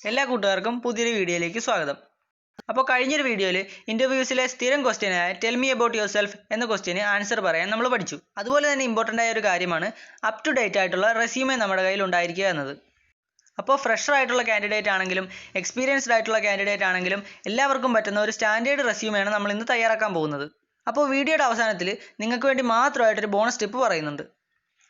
എല്ലാ കൂട്ടുകാർക്കും പുതിയൊരു വീഡിയോയിലേക്ക് സ്വാഗതം. അപ്പോൾ കഴിഞ്ഞൊരു വീഡിയോയിൽ ഇൻ്റർവ്യൂസിലെ സ്ഥിരം ക്വസ്റ്റ്യനായ tell me about yourself എന്ന ക്വസ്റ്റ്യന് ആൻസർ പറയാൻ നമ്മൾ പഠിച്ചു. അതുപോലെ തന്നെ ഇമ്പോർട്ടൻ്റ് ആയ ഒരു കാര്യമാണ് അപ് ടു ഡേറ്റ് ആയിട്ടുള്ള റെസ്യൂമേ നമ്മുടെ കയ്യിൽ ഉണ്ടായിരിക്കുക എന്നത്. അപ്പോൾ ഫ്രഷർ ആയിട്ടുള്ള കാൻഡിഡേറ്റ് ആണെങ്കിലും എക്സ്പീരിയൻസ്ഡ് ആയിട്ടുള്ള കാൻഡിഡേറ്റ് ആണെങ്കിലും എല്ലാവർക്കും പറ്റുന്ന ഒരു സ്റ്റാൻഡേർഡ് റെസ്യൂമെയാണ് നമ്മൾ ഇന്ന് തയ്യാറാക്കാൻ പോകുന്നത്. അപ്പോൾ വീഡിയോയുടെ അവസാനത്തിൽ നിങ്ങൾക്ക് വേണ്ടി മാത്രമായിട്ടൊരു ബോണസ് ടിപ്പ് പറയുന്നുണ്ട്.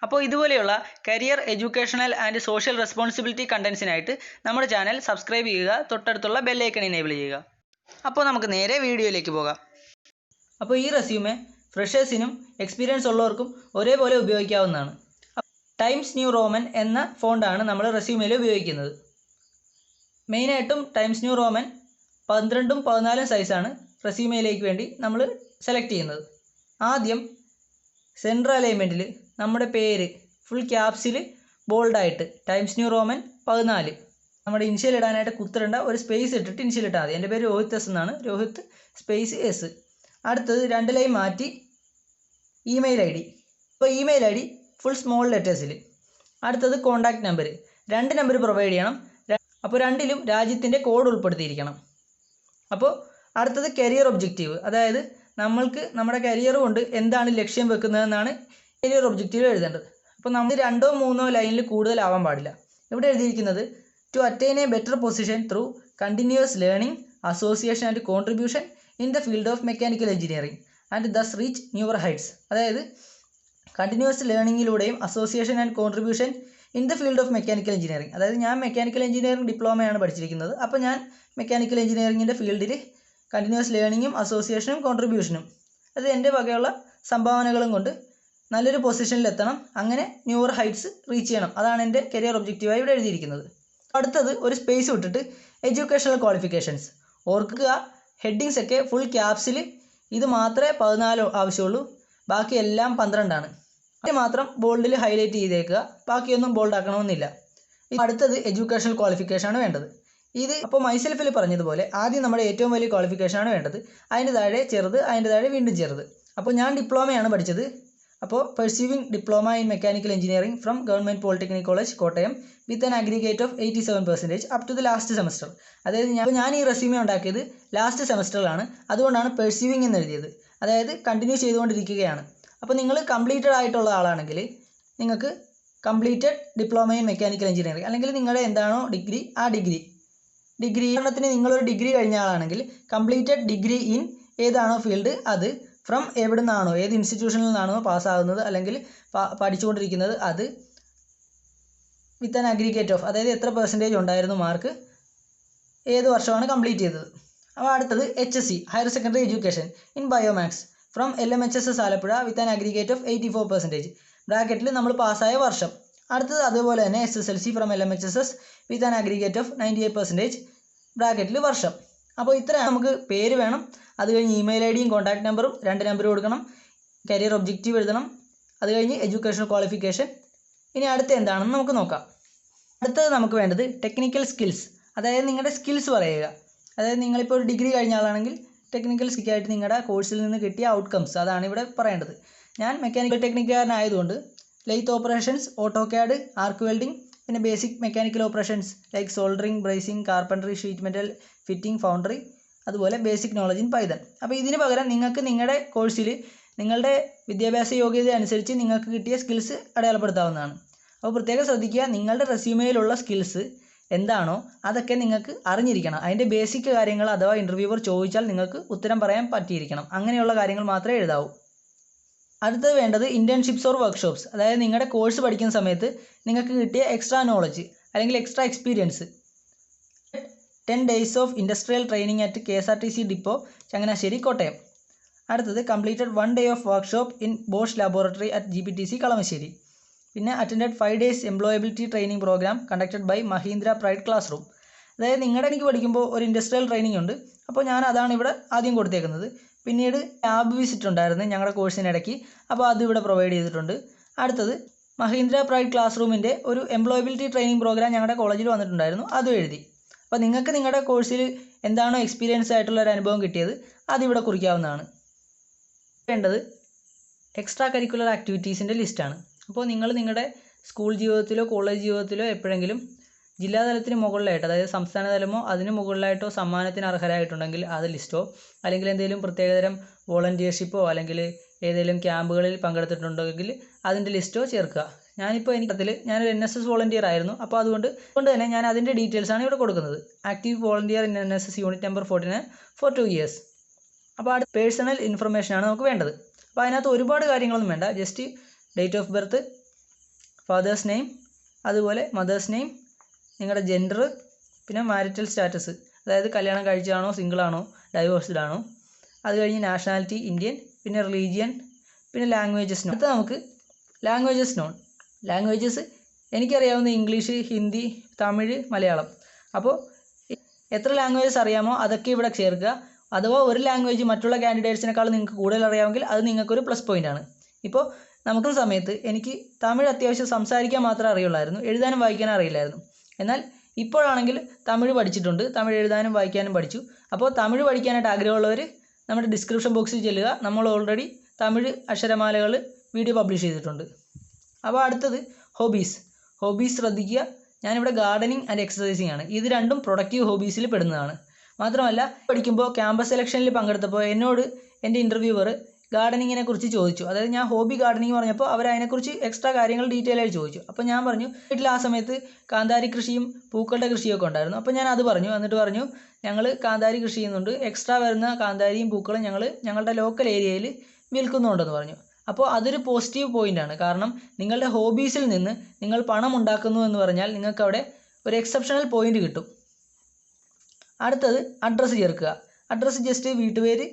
അപ്പോൾ ഇതുപോലെയുള്ള career, educational and social responsibility കണ്ടൻസിനായിട്ട് നമ്മുടെ ചാനൽ സബ്സ്ക്രൈബ് ചെയ്യുക, തൊട്ടടുത്തുള്ള ബെല്ലൈക്കൺ എനേബിൾ ചെയ്യുക. അപ്പോൾ നമുക്ക് നേരെ വീഡിയോയിലേക്ക് പോകാം. അപ്പോൾ ഈ റെസ്യൂമേ ഫ്രഷേഴ്സിനും എക്സ്പീരിയൻസ് ഉള്ളവർക്കും ഒരേപോലെ ഉപയോഗിക്കാവുന്നതാണ്. ടൈംസ് ന്യൂ റോമൻ എന്ന ഫോണ്ടാണ് നമ്മൾ റെസ്യൂമേയിൽ ഉപയോഗിക്കുന്നത്. മെയിനായിട്ടും ടൈംസ് ന്യൂ റോമൻ 12ഉം 14ഉം സൈസാണ് റെസ്യൂമേയിലേക്ക് വേണ്ടി നമ്മൾ സെലക്ട് ചെയ്യുന്നത്. ആദ്യം സെൻട്രൽ അലൈൻമെൻറ്റിൽ നമ്മുടെ പേര് ഫുൾ ക്യാപ്സിൽ ബോൾഡായിട്ട് ടൈംസ് ന്യൂ റോമൻ 14, നമ്മുടെ ഇനിഷ്യൽ ഇടാനായിട്ട് കുത്തിരേണ്ട ഒരു സ്പേസ് ഇട്ടിട്ട് ഇനിഷ്യൽ ഇട്ടാൽ മതി. എൻ്റെ പേര് രോഹിത് എസ് എന്നാണ്, രോഹിത് സ്പേസ് എസ്. അടുത്തത് 2 ലൈൻ മാറ്റി ഇമെയിൽ ഐ ഡി. ഇപ്പോൾ email I D full small ലെറ്റേഴ്സിൽ. അടുത്തത് കോൺടാക്റ്റ് നമ്പർ, 2 നമ്പർ പ്രൊവൈഡ് ചെയ്യണം. അപ്പോൾ 2ലും രാജ്യത്തിൻ്റെ കോഡ് ഉൾപ്പെടുത്തിയിരിക്കണം. അപ്പോൾ അടുത്തത് കരിയർ ഒബ്ജക്റ്റീവ്, അതായത് നമ്മൾക്ക് നമ്മുടെ കരിയർ കൊണ്ട് എന്താണ് ലക്ഷ്യം വെക്കുന്നതെന്നാണ് കരിയർ ഒബ്ജക്റ്റീവ് എഴുതേണ്ടത്. അപ്പോൾ നമ്മൾ 2 or 3 ലൈനിൽ കൂടുതലാവാൻ പാടില്ല. ഇവിടെ എഴുതിയിരിക്കുന്നത് to attain a better position through continuous learning, association and contribution in the field of mechanical engineering and thus reach newer heights. അതായത് കണ്ടിന്യൂസ് ലേണിങ്ങിലൂടെയും association and contribution in the field of mechanical engineering, അതായത് ഞാൻ mechanical engineering ഡിപ്ലോമയാണ് പഠിച്ചിരിക്കുന്നത്. അപ്പോൾ ഞാൻ mechanical എഞ്ചിനീയറിംഗിൻ്റെ ഫീൽഡിൽ continuous ലേണിങ്ങും അസോസിയേഷനും കോൺട്രിബ്യൂഷനും, അത് എൻ്റെ വകയുള്ള സംഭാവനകളും കൊണ്ട് നല്ലൊരു പൊസിഷനിലെത്തണം, അങ്ങനെ ന്യൂവർ ഹൈറ്റ്സ് റീച്ച് ചെയ്യണം. അതാണ് എൻ്റെ കരിയർ ഒബ്ജക്റ്റീവായി ഇവിടെ എഴുതിയിരിക്കുന്നത്. അടുത്തത് ഒരു സ്പേസ് വിട്ടിട്ട് എഡ്യൂക്കേഷണൽ ക്വാളിഫിക്കേഷൻസ്. ഓർക്കുക, ഹെഡിങ്സ് ഒക്കെ ഫുൾ ക്യാപ്സിൽ, ഇത് മാത്രമേ 14 ആവശ്യമുള്ളൂ, ബാക്കി എല്ലാം 12 ആണ്. അത് മാത്രം ബോൾഡിൽ ഹൈലൈറ്റ് ചെയ്തേക്കുക, ബാക്കിയൊന്നും ബോൾഡ് ആക്കണമെന്നില്ല. അടുത്തത് എഡ്യൂക്കേഷണൽ ക്വാളിഫിക്കേഷനാണ് വേണ്ടത്. ഇത് അപ്പോൾ മൈസെൽഫിൽ പറഞ്ഞതുപോലെ ആദ്യം നമ്മുടെ ഏറ്റവും വലിയ ക്വാളിഫിക്കേഷനാണ് വേണ്ടത്, അതിൻ്റെ താഴെ ചെറുത്, അതിൻ്റെ താഴെ വീണ്ടും ചെറുത്. അപ്പോൾ ഞാൻ ഡിപ്ലോമയാണ് പഠിച്ചത്. അപ്പോൾ pursuing diploma in mechanical engineering from government polytechnic college Kottayam with an aggregate of 87% up to the last semester. അതായത് ഞാൻ ഈ റെസ്യൂമേ ഉണ്ടാക്കിയത് ലാസ്റ്റ് സെമസ്റ്ററിലാണ്, അതുകൊണ്ടാണ് പെർസ്യൂവിംഗ് എന്ന് എഴുതിയത്. അതായത് കണ്ടിന്യൂ ചെയ്തുകൊണ്ടിരിക്കുകയാണ്. അപ്പോൾ നിങ്ങൾ കംപ്ലീറ്റഡ് ആയിട്ടുള്ള ആളാണെങ്കിൽ നിങ്ങൾക്ക് completed diploma in mechanical engineering, അല്ലെങ്കിൽ നിങ്ങളുടെ എന്താണോ ഡിഗ്രി ആ ഡിഗ്രി ഉദാഹരണത്തിന് നിങ്ങളൊരു ഡിഗ്രി കഴിഞ്ഞ ആളാണെങ്കിൽ കംപ്ലീറ്റഡ് ഡിഗ്രി ഇൻ ഏതാണോ ഫീൽഡ് അത് ഫ്രം എവിടെ നിന്നാണോ, ഏത് ഇൻസ്റ്റിറ്റ്യൂഷനിൽ നിന്നാണോ പാസ്സാകുന്നത് അല്ലെങ്കിൽ പഠിച്ചുകൊണ്ടിരിക്കുന്നത് അത് വിത്ത് ആൻ അഗ്രിഗേറ്റ് ഓഫ്, അതായത് എത്ര പെർസെൻറ്റേജ് ഉണ്ടായിരുന്നു മാർക്ക്, ഏത് വർഷമാണ് കംപ്ലീറ്റ് ചെയ്തത്. അപ്പോൾ അടുത്തത് HSC higher secondary education in biomaths from LMHSS Alappuzha with an aggregate of 84%, ബ്രാക്കറ്റിൽ നമ്മൾ പാസ്സായ വർഷം. അടുത്തത് അതുപോലെ തന്നെ SSLC from LMHSS with an aggregate of 98%, ബ്രാക്കറ്റിൽ വർഷം. അപ്പോൾ ഇത്ര നമുക്ക് പേര് വേണം, അത് കഴിഞ്ഞ് ഇമെയിൽ ഐ ഡിയും കോൺടാക്ട് നമ്പറും 2 നമ്പർ കൊടുക്കണം, കരിയർ ഒബ്ജക്റ്റീവ് എഴുതണം, അത് കഴിഞ്ഞ് എഡ്യൂക്കേഷണൽ ക്വാളിഫിക്കേഷൻ. ഇനി അടുത്ത എന്താണെന്ന് നമുക്ക് നോക്കാം. അടുത്തത് നമുക്ക് വേണ്ടത് ടെക്നിക്കൽ സ്കിൽസ്, അതായത് നിങ്ങളുടെ സ്കിൽസ് പറയുക. അതായത് നിങ്ങളിപ്പോൾ ഒരു ഡിഗ്രി കഴിഞ്ഞ ആളാണെങ്കിൽ ടെക്നിക്കൽ സ്കില്ലായിട്ട് നിങ്ങളുടെ കോഴ്സിൽ നിന്ന് കിട്ടിയ ഔട്ട്കംസ്, അതാണ് ഇവിടെ പറയേണ്ടത്. ഞാൻ മെക്കാനിക്കൽ ടെക്നിക്കാരനായതുകൊണ്ട് lathe operations, AutoCAD, arc welding, പിന്നെ basic mechanical operations like soldering, brazing, carpentry, sheet metal fitting, foundry, അതുപോലെ ബേസിക് നോളജ് ഇൻ പൈതൺ. അപ്പോൾ ഇതിന് പകരം നിങ്ങൾക്ക് നിങ്ങളുടെ കോഴ്സിൽ നിങ്ങളുടെ വിദ്യാഭ്യാസ യോഗ്യത അനുസരിച്ച് നിങ്ങൾക്ക് കിട്ടിയ സ്കിൽസ് അടയാളപ്പെടുത്താവുന്നതാണ്. അപ്പോൾ പ്രത്യേകം ശ്രദ്ധിക്കുക, നിങ്ങളുടെ റെസ്യൂമേയിലുള്ള സ്കിൽസ് എന്താണോ അതൊക്കെ നിങ്ങൾക്ക് അറിഞ്ഞിരിക്കണം. അതിൻ്റെ ബേസിക് കാര്യങ്ങൾ അഥവാ ഇൻ്റർവ്യൂവർ ചോദിച്ചാൽ നിങ്ങൾക്ക് ഉത്തരം പറയാൻ പറ്റിയിരിക്കണം. അങ്ങനെയുള്ള കാര്യങ്ങൾ മാത്രമേ എഴുതാവൂ. അടുത്തത് വേണ്ടത് ഇൻറ്റേൺഷിപ്സ് ഓർ വർക്ക്ഷോപ്സ്, അതായത് നിങ്ങളുടെ കോഴ്സ് പഠിക്കുന്ന സമയത്ത് നിങ്ങൾക്ക് കിട്ടിയ എക്സ്ട്രാ നോളജ് അല്ലെങ്കിൽ extra experience. 10 days of industrial training at KSRTC depot Changanassery Kottayam. അടുത്തത് completed 1 day of workshop in Bosch laboratory at GPTC Kalamassery. പിന്നെ attended 5 days employability training programme conducted by Mahindra pride classroom. അതായത് എനിക്ക് പഠിക്കുമ്പോൾ ഒരു ഇൻഡസ്ട്രിയൽ ട്രെയിനിങ് ഉണ്ട്, അപ്പോൾ ഞാൻ അതാണ് ഇവിടെ ആദ്യം കൊടുത്തേക്കുന്നത്. പിന്നീട് ലാബ് വിസിറ്റ് ഉണ്ടായിരുന്നു ഞങ്ങളുടെ കോഴ്സിനിടയ്ക്ക്, അപ്പോൾ അത് ഇവിടെ പ്രൊവൈഡ് ചെയ്തിട്ടുണ്ട്. അടുത്തത് മഹീന്ദ്ര പ്രൈഡ് ക്ലാസ് റൂമിൻ്റെ ഒരു എംപ്ലോയബിലിറ്റി ട്രെയിനിങ് പ്രോഗ്രാം ഞങ്ങളുടെ കോളേജിൽ വന്നിട്ടുണ്ടായിരുന്നു, അതും എഴുതി. അപ്പോൾ നിങ്ങൾക്ക് നിങ്ങളുടെ കോഴ്സിൽ എന്താണോ എക്സ്പീരിയൻസ് ആയിട്ടുള്ള ഒരു അനുഭവം കിട്ടിയത് അതിവിടെ കുറിക്കാവുന്നതാണ്. വേണ്ടത് എക്സ്ട്രാ കരിക്കുലർ ആക്ടിവിറ്റീസിൻ്റെ ലിസ്റ്റാണ്. അപ്പോൾ നിങ്ങൾ നിങ്ങളുടെ സ്കൂൾ ജീവിതത്തിലോ കോളേജ് ജീവിതത്തിലോ എപ്പോഴെങ്കിലും ജില്ലാതലത്തിന് മുകളിലായിട്ട്, അതായത് സംസ്ഥാന തലമോ അതിന് മുകളിലായിട്ടോ സമ്മാനത്തിന് അർഹരായിട്ടുണ്ടെങ്കിൽ അത് ലിസ്റ്റോ, അല്ലെങ്കിൽ എന്തെങ്കിലും പ്രത്യേകതരം വോളണ്ടിയർഷിപ്പോ അല്ലെങ്കിൽ ഏതെങ്കിലും ക്യാമ്പുകളിൽ പങ്കെടുത്തിട്ടുണ്ടെങ്കിൽ അതിൻ്റെ ലിസ്റ്റോ ചേർക്കുക. ഞാനിപ്പോൾ ഞാനൊരു NSS വോളണ്ടിയർ ആയിരുന്നു. അപ്പോൾ അതുകൊണ്ട് തന്നെ ഞാൻ അതിൻ്റെ ഡീറ്റെയിൽസാണ് ഇവിടെ കൊടുക്കുന്നത്. Active volunteer in NSS unit number 49 for 2 years. അപ്പോൾ അടുത്ത പേഴ്സണൽ ഇൻഫർമേഷനാണ് നമുക്ക് വേണ്ടത്. അപ്പോൾ അതിനകത്ത് ഒരുപാട് കാര്യങ്ങളൊന്നും വേണ്ട. Just date of birth, fathers name, അതുപോലെ മദേഴ്സ് നെയിം, നിങ്ങളുടെ ജെൻഡർ, പിന്നെ മാരിറ്റൽ സ്റ്റാറ്റസ്, അതായത് കല്യാണം കഴിച്ചതാണോ, സിംഗിളാണോ, ഡൈവോഴ്സ്ഡ് ആണോ, അത് കഴിഞ്ഞ് നാഷണാലിറ്റി ഇന്ത്യൻ, പിന്നെ റിലീജിയൻ, പിന്നെ ലാംഗ്വേജസ് നോൺ. അടുത്ത നമുക്ക് ലാംഗ്വേജസ് നോൺ. ലാംഗ്വേജസ് എനിക്കറിയാവുന്ന ഇംഗ്ലീഷ്, ഹിന്ദി, തമിഴ്, മലയാളം. അപ്പോൾ എത്ര ലാംഗ്വേജസ് അറിയാമോ അതൊക്കെ ഇവിടെ ചേർക്കുക. അഥവാ ഒരു ലാംഗ്വേജ് മറ്റുള്ള കാൻഡിഡേറ്റ്സിനേക്കാൾ നിങ്ങൾക്ക് കൂടുതൽ അറിയാമെങ്കിൽ അത് നിങ്ങൾക്കൊരു പ്ലസ് പോയിൻ്റ് ആണ്. ഇപ്പോൾ നമുക്ക് സമയത്ത് എനിക്ക് തമിഴ് അത്യാവശ്യം സംസാരിക്കാൻ മാത്രമേ അറിയുള്ളായിരുന്നു, എഴുതാനും വായിക്കാനും അറിയില്ലായിരുന്നു. എന്നാൽ ഇപ്പോഴാണെങ്കിൽ തമിഴ് പഠിച്ചിട്ടുണ്ട്, തമിഴ് എഴുതാനും വായിക്കാനും പഠിച്ചു. അപ്പോൾ തമിഴ് പഠിക്കാനായിട്ട് ആഗ്രഹമുള്ളവർ നമ്മുടെ ഡിസ്ക്രിപ്ഷൻ ബോക്സിൽ ചെല്ലുക. നമ്മൾ ഓൾറെഡി തമിഴ് അക്ഷരമാലകൾ വീഡിയോ പബ്ലിഷ് ചെയ്തിട്ടുണ്ട്. അപ്പോൾ അടുത്തത് ഹോബീസ് ശ്രദ്ധിക്കുക. ഞാനിവിടെ ഗാർഡനിങ് ആൻഡ് എക്സസൈസിങ് ആണ്. ഇത് രണ്ടും പ്രൊഡക്റ്റീവ് ഹോബീസിൽ പെടുന്നതാണ്. മാത്രമല്ല പഠിക്കുമ്പോൾ ക്യാമ്പസ് സെലക്ഷനിൽ പങ്കെടുത്തപ്പോൾ എന്നോട് എൻ്റെ ഇൻ്റർവ്യൂവർ ഗാർഡനിങ്ങിനെ കുറിച്ച് ചോദിച്ചു. അതായത് ഞാൻ ഹോബി ഗാർഡനിങ് പറഞ്ഞപ്പോൾ അവർ അതിനെക്കുറിച്ച് എക്സ്ട്രാ കാര്യങ്ങൾ ഡീറ്റെയിൽ ആയി ചോദിച്ചു. അപ്പോൾ ഞാൻ പറഞ്ഞു വീട്ടിൽ ആ സമയത്ത് കാന്താരി കൃഷിയും പൂക്കളുടെ കൃഷിയൊക്കെ ഉണ്ടായിരുന്നു. അപ്പോൾ ഞാൻ അത് പറഞ്ഞു. എന്നിട്ട് പറഞ്ഞു ഞങ്ങൾ കാന്താരി കൃഷി ചെയ്യുന്നുണ്ട്, എക്സ്ട്രാ വരുന്ന കാന്താരിയും പൂക്കളും ഞങ്ങളുടെ ലോക്കൽ ഏരിയയിൽ വിൽക്കുന്നുണ്ടെന്ന് പറഞ്ഞു. അപ്പോൾ അതൊരു പോസിറ്റീവ് പോയിൻ്റാണ്. കാരണം നിങ്ങളുടെ ഹോബീസിൽ നിന്ന് നിങ്ങൾ പണം ഉണ്ടാക്കുന്നു എന്ന് പറഞ്ഞാൽ നിങ്ങൾക്ക് അവിടെ ഒരു എക്സെപ്ഷണൽ പോയിൻ്റ് കിട്ടും. അടുത്തത് അഡ്രസ്സ് ചേർക്കുക. അഡ്രസ്സ് ജസ്റ്റ് വീട്ടുപേര്,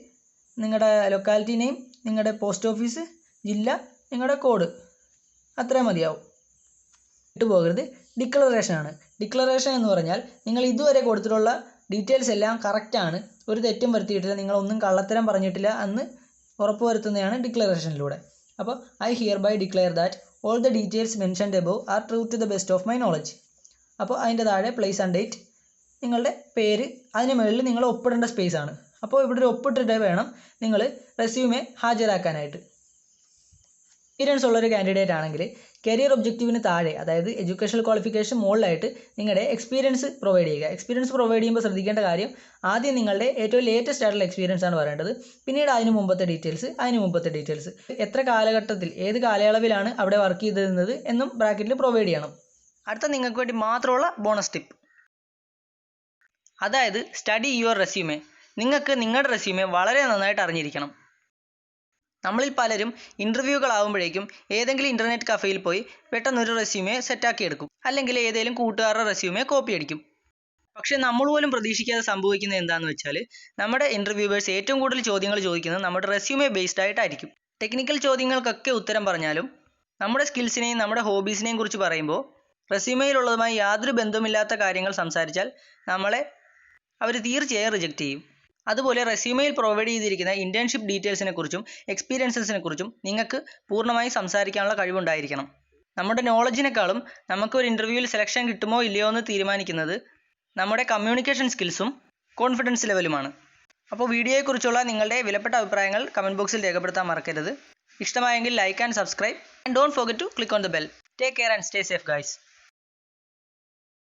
നിങ്ങളുടെ ലൊക്കാലിറ്റി നെയിം, നിങ്ങളുടെ പോസ്റ്റ് ഓഫീസ്, ജില്ല, നിങ്ങളുടെ കോഡ്, അത്രയും മതിയാവും. വിട്ടുപോകരുത്. ഡിക്ലറേഷനാണ്. ഡിക്ലറേഷൻ എന്ന് പറഞ്ഞാൽ നിങ്ങൾ ഇതുവരെ കൊടുത്തിട്ടുള്ള ഡീറ്റെയിൽസ് എല്ലാം കറക്റ്റാണ്, ഒരു തെറ്റും വരുത്തിയിട്ടില്ല, നിങ്ങളൊന്നും കള്ളത്തരം പറഞ്ഞിട്ടില്ല എന്ന് ഉറപ്പുവരുത്തുന്നതാണ് ഡിക്ലറേഷനിലൂടെ. അപ്പോൾ I hereby declare that all the details mentioned above are true to the best of my knowledge. അപ്പോൾ അതിൻ്റെ താഴെ പ്ലേസ് ആൻഡ് ഡേറ്റ്, നിങ്ങളുടെ പേര്, അതിന് മുകളിൽ നിങ്ങൾ ഒപ്പിടേണ്ട സ്പേസ് ആണ്. അപ്പോൾ ഇവിടെ ഒരു ഒപ്പിട്ടിട്ട് വേണം നിങ്ങൾ റെസ്യൂമെ ഹാജരാക്കാനായിട്ട്. എക്സ്പീരിയൻസ് ഉള്ളൊരു കാൻഡിഡേറ്റ് ആണെങ്കിൽ കരിയർ ഒബ്ജക്റ്റീവിന് താഴെ, അതായത് എഡ്യൂക്കേഷണൽ ക്വാളിഫിക്കേഷൻ മുകളിലായിട്ട് നിങ്ങളുടെ എക്സ്പീരിയൻസ് പ്രൊവൈഡ് ചെയ്യുക. എക്സ്പീരിയൻസ് പ്രൊവൈഡ് ചെയ്യുമ്പോൾ ശ്രദ്ധിക്കേണ്ട കാര്യം, ആദ്യം നിങ്ങളുടെ ഏറ്റവും ലേറ്റസ്റ്റ് ആയിട്ടുള്ള എക്സ്പീരിയൻസ് ആണ് പറയേണ്ടത്. പിന്നീട് അതിന് മുമ്പത്തെ ഡീറ്റെയിൽസ്, എത്ര കാലഘട്ടത്തിൽ ഏത് കാലയളവിലാണ് അവിടെ വർക്ക് ചെയ്തിരുന്നത് എന്നും ബ്രാക്കറ്റിൽ പ്രൊവൈഡ് ചെയ്യണം. അടുത്ത നിങ്ങൾക്ക് വേണ്ടി മാത്രമുള്ള ബോണസ് ടിപ്പ്, അതായത് സ്റ്റഡി യുവർ റെസ്യൂമെ. നിങ്ങൾക്ക് നിങ്ങളുടെ റെസ്യൂമെ വളരെ നന്നായിട്ട് അറിഞ്ഞിരിക്കണം. നമ്മളിൽ പലരും ഇൻ്റർവ്യൂകളാകുമ്പോഴേക്കും ഏതെങ്കിലും ഇൻ്റർനെറ്റ് കഫേയിൽ പോയി പെട്ടെന്നൊരു റെസ്യൂമെ സെറ്റാക്കി എടുക്കും, അല്ലെങ്കിൽ ഏതെങ്കിലും കൂട്ടുകാരുടെ റെസ്യൂമെ കോപ്പി അടിക്കും. പക്ഷേ നമ്മൾ പോലും പ്രതീക്ഷിക്കാതെ സംഭവിക്കുന്നത് എന്താണെന്ന് വെച്ചാൽ, നമ്മുടെ ഇൻ്റർവ്യൂവേഴ്സ് ഏറ്റവും കൂടുതൽ ചോദ്യങ്ങൾ ചോദിക്കുന്നത് നമ്മുടെ റെസ്യൂമെ ബേസ്ഡ് ആയിട്ടായിരിക്കും. ടെക്നിക്കൽ ചോദ്യങ്ങൾക്കൊക്കെ ഉത്തരം പറഞ്ഞാലും നമ്മുടെ സ്കിൽസിനെയും നമ്മുടെ ഹോബീസിനെയും കുറിച്ച് പറയുമ്പോൾ റെസ്യൂമെയിലുള്ളതുമായി യാതൊരു ബന്ധമില്ലാത്ത കാര്യങ്ങൾ സംസാരിച്ചാൽ നമ്മളെ അവർ തീർച്ചയായും റിജക്റ്റ് ചെയ്യും. അതുപോലെ റെസ്യൂമെയിൽ പ്രൊവൈഡ് ചെയ്തിരിക്കുന്ന ഇൻറ്റേൺഷിപ്പ് ഡീറ്റെയിൽസിനെ കുറിച്ചും എക്സ്പീരിയൻസസിനെ കുറിച്ചും നിങ്ങൾക്ക് പൂർണ്ണമായും സംസാരിക്കാനുള്ള കഴിവുണ്ടായിരിക്കണം. നമ്മുടെ നോളജിനേക്കാളും നമുക്ക് ഒരു ഇൻ്റർവ്യൂവിൽ സെലക്ഷൻ കിട്ടുമോ ഇല്ലയോ എന്ന് തീരുമാനിക്കുന്നത് നമ്മുടെ കമ്മ്യൂണിക്കേഷൻ സ്കിൽസും കോൺഫിഡൻസ് ലെവലുമാണ്. അപ്പോൾ വീഡിയോയെക്കുറിച്ചുള്ള നിങ്ങളുടെ വിലപ്പെട്ട അഭിപ്രായങ്ങൾ കമൻറ്റ് ബോക്സിൽ രേഖപ്പെടുത്താൻ മറക്കരുത്. ഇഷ്ടമായെങ്കിൽ like and subscribe and don't forget to click on the bell. Take care and stay safe guys.